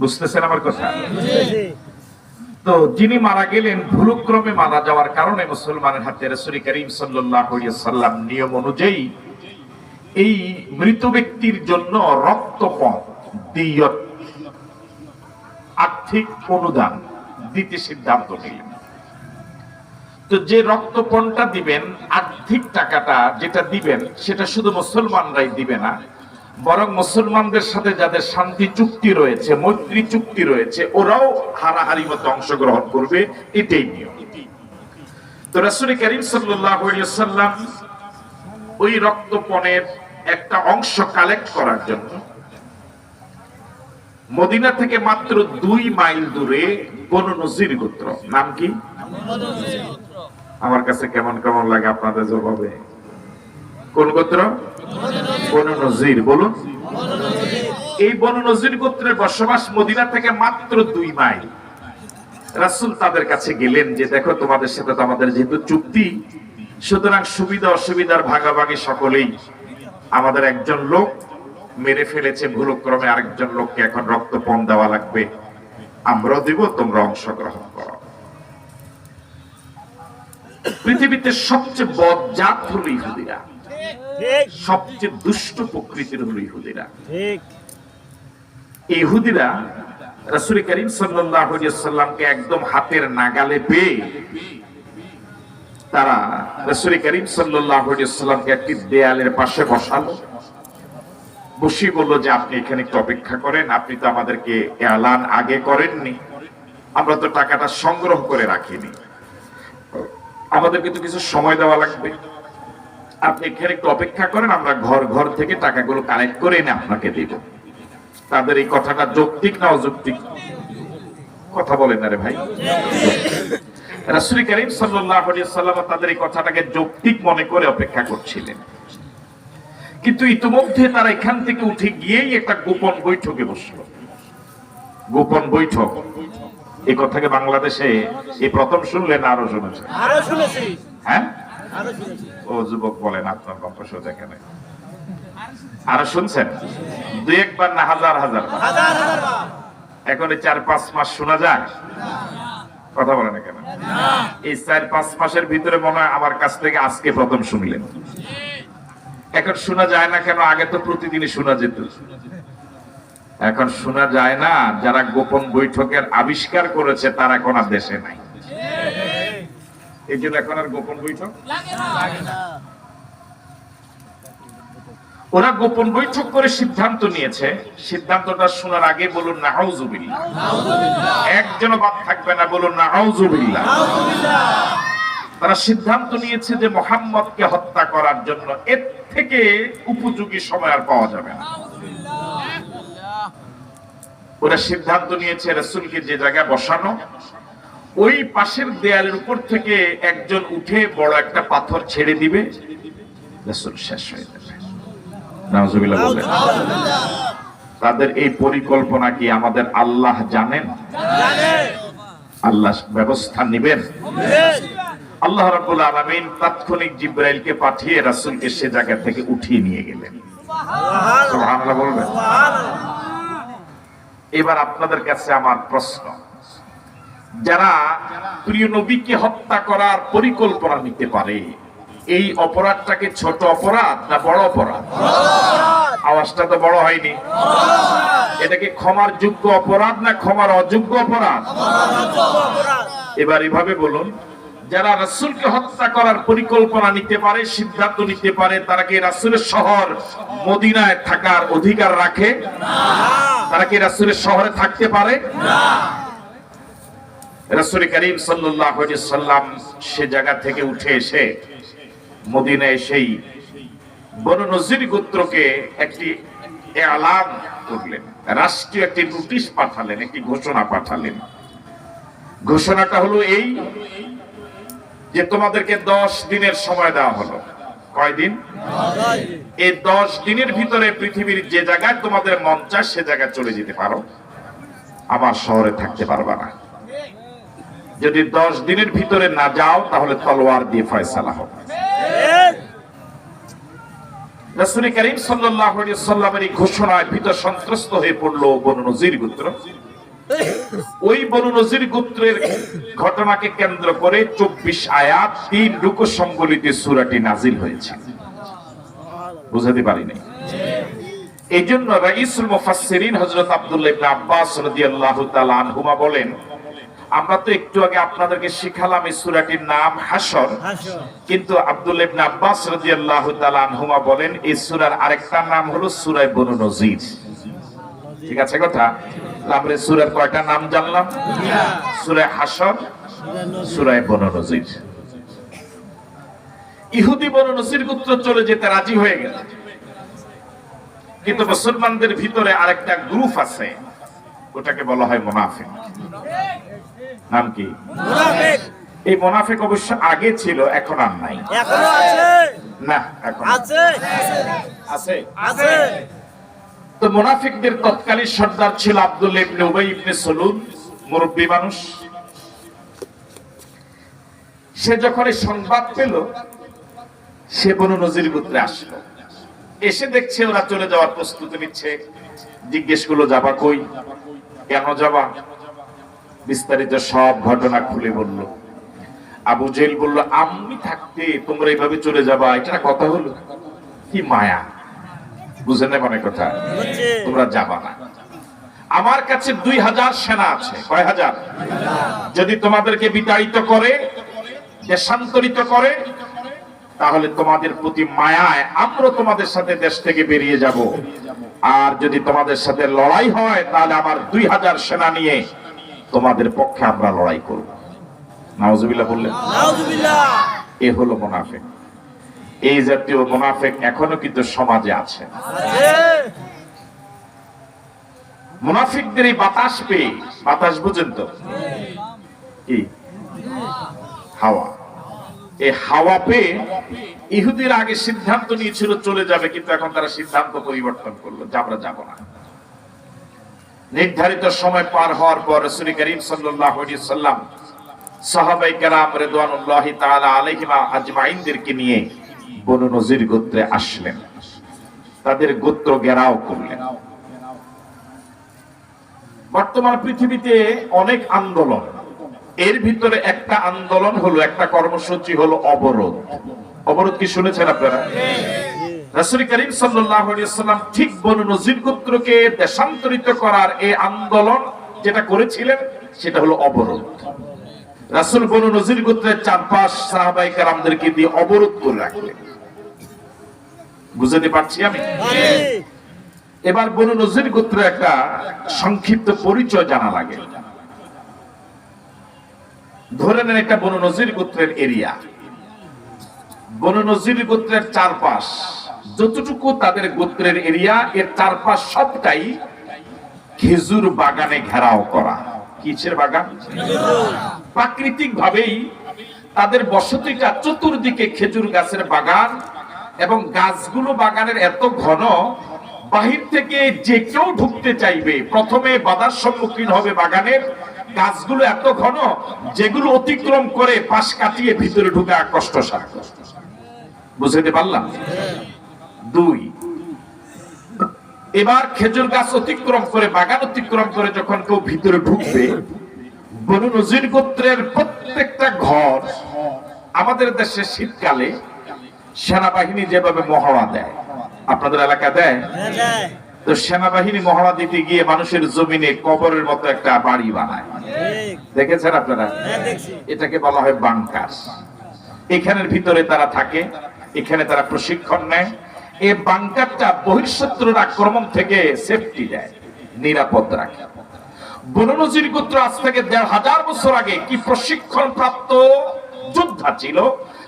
বুঝতেছেন আমার কথা? তো যিনি মারা গেলেন ভুলক্রমে মারা যাওয়ার কারণে মুসলমানের হাতে রাসূল করিম সাল্লাল্লাহু আলাইহি ওয়াসাল্লাম নিয়ম অনুযায়ী এই মৃত ব্যক্তির জন্য রক্তপণ দিয়ত আর্থিক অনুদান দিতে সিদ্ধান্ত নিলেন। তো যে রক্তপণটা দিবেন, আর্থিক টাকাটা যেটা দিবেন, সেটা শুধু মুসলমানরাই দিবে না, বরং মুসলমানদের সাথে যাদের শান্তি চুক্তি রয়েছে, মৈত্রী চুক্তি রয়েছে, ওরাও হারাহারি মতো অংশগ্রহণ করবে, এটাই নিয়ম। তো রাসূল করিম সাল্লাল্লাহু আলাইহি ওয়াসাল্লাম ওই রক্তপণের একটা অংশ কালেক্ট করার জন্য মদিনা থেকে মাত্র 2 মাইল দূরে বনু নজির গোত্র, নাম কি? আমার কাছে কেমন কেমন লাগে আপনাদের জবাবে। কোন গোত্র? বনু নজির। বলুন। এই বনু নজির গোত্রের বসবাস মদিনা থেকে মাত্র 2 মাইল। রাসূল তাদের কাছে গেলেন যে দেখো, তোমাদের সাথে তো আমাদের যেহেতু চুক্তি, সুতরাং সুবিধা অসুবিধার ভাগাভাগি সকলেই। আমাদের একজন লোক মেরে ফেলেছে ভুলক্রমে আরেকজন লোককে, এখন রক্তপণ দেওয়া লাগবে, আমরাও দিব, তোমরা অংশগ্রহণ করো। পৃথিবীতে সবচেয়ে বজ্জাত হলো ইহুদিরা, সবচেয়ে দুষ্ট প্রকৃতির হলো ইহুদিরা। ইহুদিরা রাসূল করিম সাল্লাল্লাহু আলাইহি ওয়াসাল্লামকে একদম হাতের নাগালে পেয়ে তারা রাসূল করিম সাল্লাল্লাহু আলাইহি ওয়াসাল্লামকে একটি দেয়ালের পাশে বসালো, বসিয়ে বলল যে আপনি এখানে একটু অপেক্ষা করেন, আপনি তো আমাদেরকে এলান আগে করেননি, আমরা তো টাকাটা সংগ্রহ করে রাখিনি, আমাদেরকে তো কিছু সময় দেওয়া লাগবে, আপনি এখানে একটু অপেক্ষা করেন, আমরা ঘর ঘর থেকে টাকাগুলো কালেক্ট করে এনে আপনাকে দেব। তাদের এই কথাটা যৌক্তিক না অযৌক্তিক? কথা বলেন না রে ভাই। রাসূল করিম সাল্লাল্লাহু আলাইহি ওয়াসাল্লাম তাদের এই কথাটাকে যৌক্তিক মনে করে অপেক্ষা করছিলেন, কিন্তু ইতিমধ্যে তারা এখান থেকে উঠে গিয়েই একটা গোপন বৈঠকে বসলো। গোপন বৈঠক, এই কথাকে বাংলাদেশে এই প্রথম শুনলেন? আরো শুনেছেন? আরো শুনেছি। হ্যাঁ, আরো শুনেছি। ও যুবক বলেন, আপনার কম্পোজ এখানে আরো শুনছেন? 2-1 বার না হাজার হাজার বার? হাজার হাজার বার। এখন 4-5 মাস শোনা যায়? কথা বলেন না কেন? এই 4-5 মাসের ভিতরে মনে হয় আমার কাছ থেকে আজকে প্রথম শুনলেন। এখন শোনা যায় না কেন? আগে তো প্রতিদিনই শোনা যেত। এখন শোনা যায় না, যারা গোপন বৈঠকের আবিষ্কার করেছে তারা এখন আর দেশে নাই, এই জন্য এখন আর গোপন বৈঠক লাগে না। ওরা গোপন বৈঠক করে সিদ্ধান্ত নিয়েছে। সিদ্ধান্তটা শোনার আগে বলুন নাউজুবিল্লাহ। একজনও বাদ থাকবে না, বলুন নাউজুবিল্লাহ। তারা সিদ্ধান্ত নিয়েছে যে মুহাম্মদকে হত্যা করার জন্য এর থেকে উপযোগী সময় আর পাওয়া যাবে না। ওরা সিদ্ধান্ত নিয়েছে রাসূলকে যে জায়গায় বসানো, ওই পাশের দেয়ালের উপর থেকে একজন উঠে বড় একটা পাথর ছেড়ে দিবে, রাসূল শেষ হয়ে যাবে। নাউজুবিল্লাহ বলেন। তাদের এই পরিকল্পনা কি আমাদের আল্লাহ জানেন? আল্লাহ ব্যবস্থা নেবেন। আল্লাহ রাব্বুল আলামিন তাৎক্ষণিক জিবরাইলকে পাঠিয়ে রাসূলকে সে জায়গা থেকে উঠিয়ে নিয়ে গেলেন। সুবহানাল্লাহ বলবেন। এবার আপনাদের কাছে আমার প্রশ্ন, যারা প্রিয় নবীকে হত্যা করার পরিকল্পনা নিতে পারে, এই অপরাধটাকে ছোট অপরাধ না বড় অপরাধ? আওয়াজটা তো বড় হয়নি। এটাকে ক্ষমার যোগ্য অপরাধ না ক্ষমার অযোগ্য অপরাধ? এবার এভাবে বলুন, যারা রাসূলকে হত্যা করার পরিকল্পনা নিতে পারে, সিদ্ধান্ত নিতে পারে, তারা কি রাসূলের শহর মদিনায় থাকার অধিকার রাখে? তারা কি রাসূলের শহরে থাকতে পারে? রাসূল করিম সাল্লাল্লাহু আলাইহি ওয়াসাল্লাম সে জায়গা থেকে উঠে এসে মদিনায় সেই বনু নজির গোত্রকে একটি এলান করলেন, রাষ্ট্রীয় একটি নোটিশ পাঠালেন, একটি ঘোষণা পাঠালেন। ঘোষণাটা হলো এই যে তোমাদেরকে 10 দিনের সময় দেওয়া হলো। কয়দিন? এই 10 দিনের ভিতরে পৃথিবীর যে জায়গায় তোমাদের মন চায় সে জায়গায় চলে যেতে পারো, আমার শহরে থাকতে পারবা না। যদি 10 দিনের ভিতরে না যাও তাহলে তলোয়ার দিয়ে ফয়সালা হবে। রাসূল করিম সাল্লাল্লাহু আলাইহি ওয়াসাল্লামের এই ঘোষণায় ভীত সন্ত্রস্ত হয়ে পড়ল বনু নজির গোত্র। ওই বনু নজির গোত্রের ঘটনাকে কেন্দ্র করে 24 আয়াত 3 রুকু সম্বলিত সূরাটি নাজিল হয়েছে। বুঝাতে পারিনি? এই জন্য রাইসুল মুফাসসিরিন হযরত আব্দুল্লাহ ইবনে আব্বাস রাদিয়াল্লাহু তাআলা আনহুমা বলেন, আমরা তো একটু আগে আপনাদেরকে শিখালাম এই সূরাটির নাম হাসর, কিন্তু আব্দুল্লাহ ইবনে আব্বাস রাদিয়াল্লাহু তাআলা আনহুমা বলেন এই সূরার আরেকটা নাম হলো সূরা বনু নজির। ঠিক আছে কথা? আমরা সূরার কয়টা নাম জানলাম? সূরা হাসর, সূরা বনু নজির। ইহুদি বনু নজির গোত্র চলে যেতে রাজি হয়ে গেল, কিন্তু মুসলমানদের ভিতরে আরেকটা গ্রুপ আছে, ওটাকে বলা হয় মুনাফিক। নাম কি? মুনাফিক। এই মুনাফিক অবশ্য আগে ছিল, এখন আর নাই। এখনো আছে না? এখন আছে। আছে আছে। তো মুনাফিকদের তৎকালীন সর্দার ছিল আব্দুল্লাহ ইবনে উবাই ইবনে সালুল, মুরব্বী মানুষ। সে যখন এই সংবাদ পেল, সে বনু নজির গোত্রে আসলো। এসে দেখছে ওরা চলে যাওয়ার প্রস্তুতি নিচ্ছে। জিজ্ঞেস করলো, যাবা কই, কেন যাবা? বিস্তারিত সব ঘটনা খুলে বলল। আবু জেহেল বলল, আমি থাকতে তোমরা এইভাবে চলে যাবা, এটা কথা হলো? কি মায়া, বুঝে নেব না কথা? তোমরা যাবা না। আমার কাছে 2000 সেনা আছে। কয় হাজার? যদি তোমাদেরকে বিতাড়িত করে, দেশান্তরিত করে, তাহলে তোমাদের প্রতি মায়ায় আমরা তোমাদের সাথে দেশ থেকে বেরিয়ে যাব। আর যদি তোমাদের সাথে লড়াই হয়, তাহলে আমার 2000 সেনা নিয়ে তোমাদের পক্ষে আমরা লড়াই করব। নাউজুবিল্লাহ বললেন। নাউজুবিল্লাহ। এ হলো মুনাফিক। এই জাতীয় মুনাফিক এখনো কিন্তু সমাজে আছে। মুনাফিকদের এই বাতাস পেয়ে, বাতাস বুঝেন তো কি? হাওয়া। এই হাওয়া পেয়ে ইহুদিরা আগে সিদ্ধান্ত নিয়েছিল চলে যাবে, কিন্তু এখন তারা সিদ্ধান্ত পরিবর্তন করলো যে আমরা যাব না। নির্ধারিত সময় পার হওয়ার পর রাসূল করিম সাল্লাল্লাহু আলাইহি সাল্লাম সাহাবায়ে কেরাম রিদওয়ানুল্লাহি তাআলা আলাইহিম আজমাইনদেরকে নিয়ে বনু নজির গোত্রে আসলেন। তাদের গোত্র ঘেরাও করলেন। বর্তমান পৃথিবীতে অনেক আন্দোলন, এর ভিতরে একটা আন্দোলন হলো, একটা কর্মসূচি হলো অবরোধ। অবরোধ কি শুনেছেন আপনারা? রাসূল করিম সাল্লাল্লাহু আলাইহি ওয়াসাল্লাম ঠিক বনু নজির গোত্রকে দেশান্তরিত করার এই আন্দোলন যেটা করেছিলেন, সেটা হলো অবরোধ। রাসূল বনু নজির গোত্রের 4-5 সাহাবায়ে কেরামদেরকে দিয়ে অবরোধ করে রাখলেন। বুঝতে পারছি আমি? এবার বনু নজির গোত্রের একটা সংক্ষিপ্ত পরিচয় জানা লাগে। ধরে নেন একটা বনু নজির গোত্রের এরিয়া। বনু নজির গোত্রের চারপাশ, যতটুকু তাদের গোত্রের এরিয়া, এর চারপাশ সবটাই খেজুর বাগানে ঘেরাও করা। কিসের বাগান? প্রাকৃতিক ভাবেই তাদের বসতিটা চতুর্দিকে খেজুর গাছের বাগান, এবং গাছগুলো বাগানের এত ঘন, বাহির থেকে যে কেউ ঢুকতে চাইবে প্রথমে বাধার সম্মুখীন হবে। বাগানের গাছগুলো এত ঘন, যেগুলো অতিক্রম করে পাশ কাটিয়ে ভিতরে ঢুকা কষ্টসাধ্য। বুঝতে পারলাম? 2, এবার খেজুর গাছ অতিক্রম করে, বাগান অতিক্রম করে যখন কেউ ভিতরে ঢুকবে, বনু নজির গোত্রের প্রত্যেকটা ঘর, আমাদের দেশে শীতকালে সেনাবাহিনী যেভাবে মহড়া দেয়, আপনাদের এলাকা দেয় তো? সেনাবাহিনী মহড়া দিতে গিয়ে মানুষের জমিনে কবরের মতো একটা বাড়ি বানায়, দেখেছেন আপনারা? এটাকে বলা হয় বাংকার। এখানের ভিতরে তারা থাকে, এখানে তারা প্রশিক্ষণ নেয়। এই বাংকারটা বহিঃশত্রুর আক্রমণ থেকে সেফটি দেয়, নিরাপদ রাখে। বনু নজির গোত্র আজ থেকে 1500 বছর আগে কি প্রশিক্ষণ প্রাপ্ত যোদ্ধা ছিল,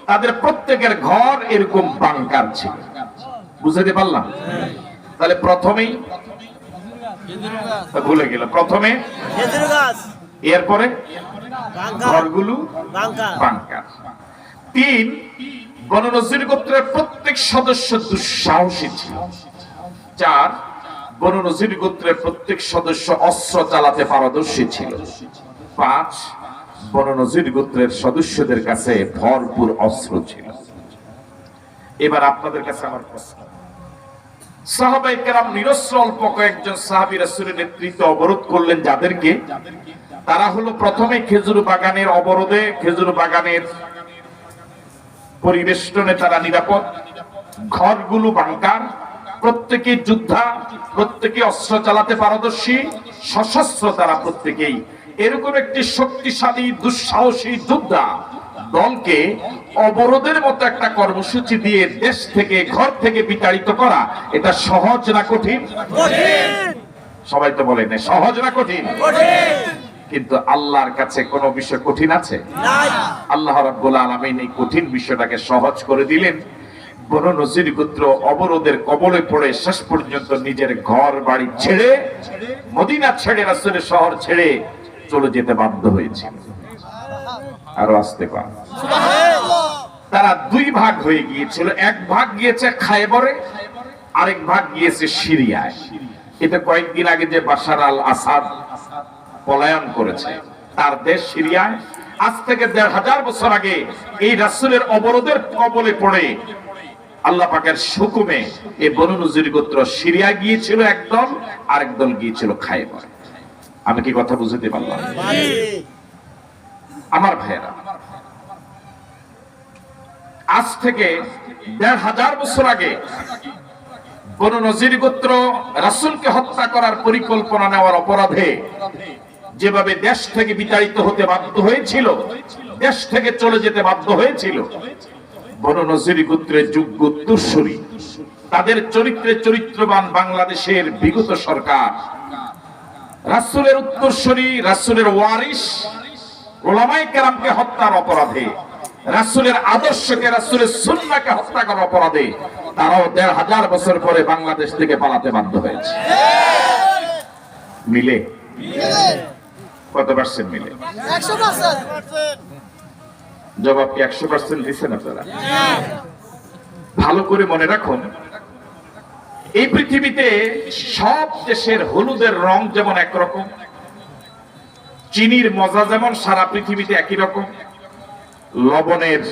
তাদের প্রত্যেকের ঘর এরকম বাংকার ছিল। বুঝতে পারলাম? তাহলে প্রথমেই ভুলে গেল, প্রথমে খেজুর গাছ, এরপরে ঘরগুলো বাংকার। 3, বনু নজির গোত্রের প্রত্যেক সদস্য দুঃসাহসী ছিল। 4, বনু নজির গোত্রের প্রত্যেক সদস্য অস্ত্র চালাতে পারদর্শী ছিল। 5, বনু নজির গোত্রের সদস্যদের কাছে ভরপুর অস্ত্র ছিল। এবার আপনাদের কাছে আমার প্রশ্ন, সাহাবায়ে কেরাম নিরস্ত্র অল্প কয়েকজন সাহাবী রাসূলের নেতৃত্বে অবরোধ করলেন, যাদেরকে তারা হলো প্রথমে খেজুর বাগানের অবরোধে, খেজুর বাগানের পরিবেষ্টনে তারা নিরাপদ, ঘরগুলো বাংকার, প্রত্যেকে যোদ্ধা, প্রত্যেকে অস্ত্র চালাতে পারদর্শী, সশস্ত্র তারা প্রত্যেকেই। এরকম একটি শক্তিশালী দুঃসাহসী যোদ্ধা দলকে অবরোধের মতো একটা কর্মসূচি দিয়ে দেশ থেকে, ঘর থেকে বিতাড়িত করা, এটা সহজ না কঠিন? সবাই তো বলেন সহজ না কঠিন? কিন্তু আল্লাহর কাছে কোন বিষয় কঠিন আছে? আল্লাহ রাব্বুল আলামিন এই কঠিন বিষয়টাকে সহজ করে দিলেন। বনু নজির গোত্র অবরোধের কবলে পড়ে শেষ পর্যন্ত নিজের ঘর বাড়ি ছেড়ে, মদিনা ছেড়ে, রাসূলের শহর ছেড়ে চলে যেতে বাধ্য হয়েছে। আরো আসতে পার। তারা দুই ভাগ হয়ে গিয়েছিল, এক ভাগ গিয়েছে খায়বরে, আরেক ভাগ গিয়েছে সিরিয়ায়। এটা কয়েকদিন আগে যে বাশার আল আসাদ পলায়ন করেছে, তার দেশ সিরিয়ায়। আজ থেকে ১৫০০ বছর আগে এই রাসূলের অবরোধের কবলে পড়ে আল্লাহ পাকের হুকুমে এই বনু নজির গোত্র সিরিয়া গিয়েছিল একদল, আরেক দল গিয়েছিল খায়বর। আমি কি কথা বুঝতে পারলাম? আমার ভাইয়েরা, আজ থেকে ১৫০০ বছর আগে বনু নজির গোত্র রাসূলকে হত্যা করার পরিকল্পনা নেওয়ার অপরাধে যেভাবে দেশ থেকে বিতাড়িত হতে বাধ্য হয়েছিল, দেশ থেকে চলে যেতে বাধ্য হয়েছিল, বনু নজির গোত্রের যোগ্য উত্তরসূরি, তাদের চরিত্রে চরিত্রবান বাংলাদেশের বিগত সরকার রাসূলের উত্তরসূরি, রাসূলের ওয়ারিস উলামায়ে কেরামকে হত্যার অপরাধে, রাসূলের আদর্শকে, রাসূলের সুন্নাহকে হত্যা করার অপরাধে তারাও ১৫০০ বছর পরে বাংলাদেশ থেকে পালাতে বাধ্য হয়েছে। মিলে কত পার্সেন্ট মিলে? 100%। জবাব কি 100% দিচ্ছেন আপনারা? ভালো করে মনে রাখুন, এই পৃথিবীতে সব দেশের হলুদের রং যেমন একরকম, চিনির মজা যেমন সারা পৃথিবীতে একই রকম, লবণের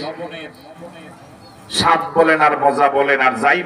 স্বাদ বলেন আর মজা বলেন আর যাই